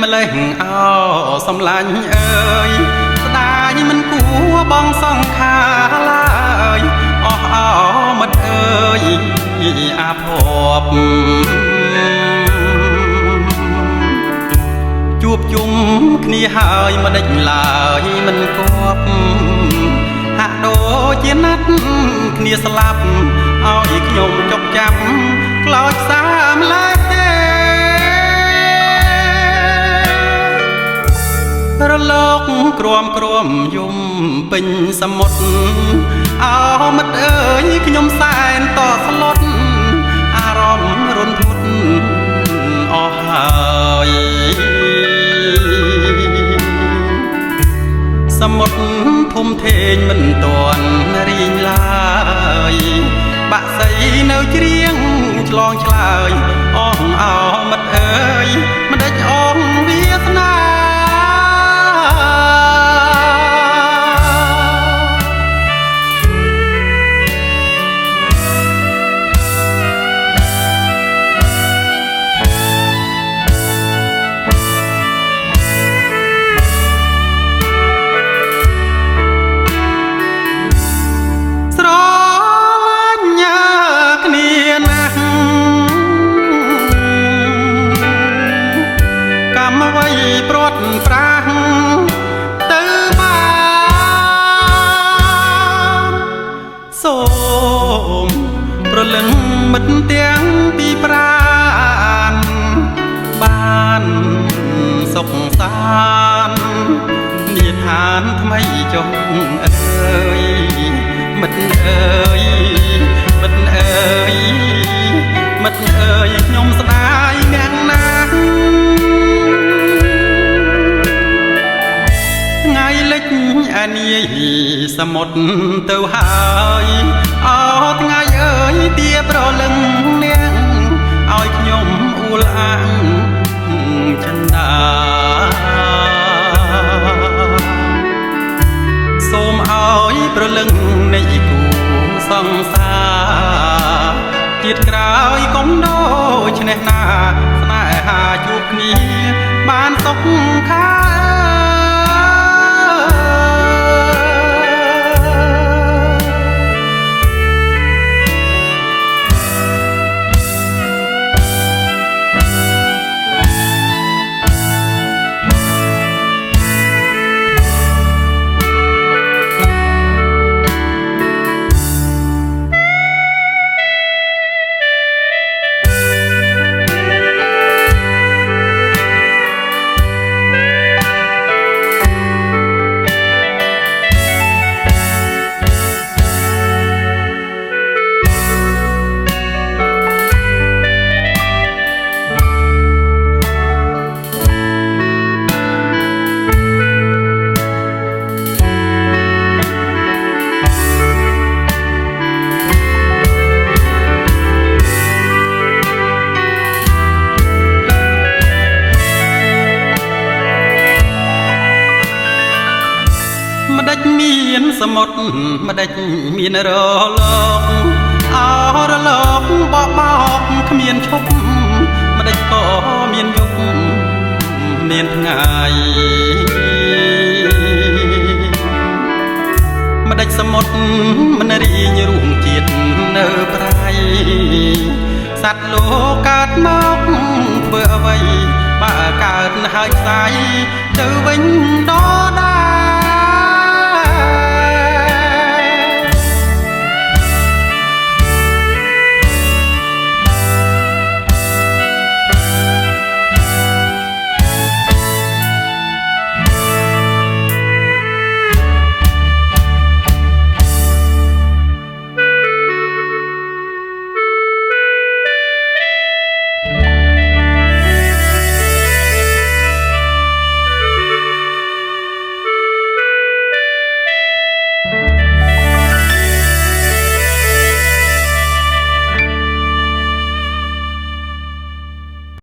ម្លេះអោសំឡាញ់អើយស្ដាយមិនគួរបងសង្ខារឡើយអស់អោមិត្តអើយអាភពជួបជុំគ្នាហើយមិនដេចឡើយមិនគប់ហាក់ដូចជាណាត់គ្នាស្លាប់ឲ្យខ្ញុំចុកចាប់ខ្លោចសាម្លេះរលកក្រមយំពេញសមុទ្រអោមិត្តអើយខ្ញុំសែនតស្លុតអារម្មណ៍រន្ធត់អស់ហើយសមុទ្រធំធេងមិនទាន់រីងឡើយបាក់សីនៅច្រៀងឆ្លងឆ្លើយអស់អោមិត្តអើយមិនដេចអងវាសនាព្រាត់ប្រាស់ទៅបានសូមប្រលឹងមិត្តទាំងពីប្រានបានសុខសាន្តនាឋានថ្មីចុងអើយមិត្តអើយមិត្តអើយមិត្តអើយខ្ញុំស្ដាយយ៉ាងណាស់ថ្ងៃលិចអានាយសមុទ្រទៅហើយអោថ្ងៃអើយទាប្រលឹងនាងឲ្យខ្ញុំអួលអាងចិន្តាសូមឲ្យប្រលឹងនៃគូសង្សារជាតិក្រោយកុំដូចឆ្នេះណាស្នេហាជួបគ្នាបានសុខខាម្ដេចមានសមុទ្រម្ដេចមានរលកអោរលកបបោកគ្មានឈប់ម្ដេចក៏មានយប់មានថ្ងៃម្ដេចសមុទ្រមិនរីងរួមជាតិនៅប្រៃសត្វលោកកើតមកធ្វើអ្វីបើកើតហើយផ្សាយទៅវិញដដែល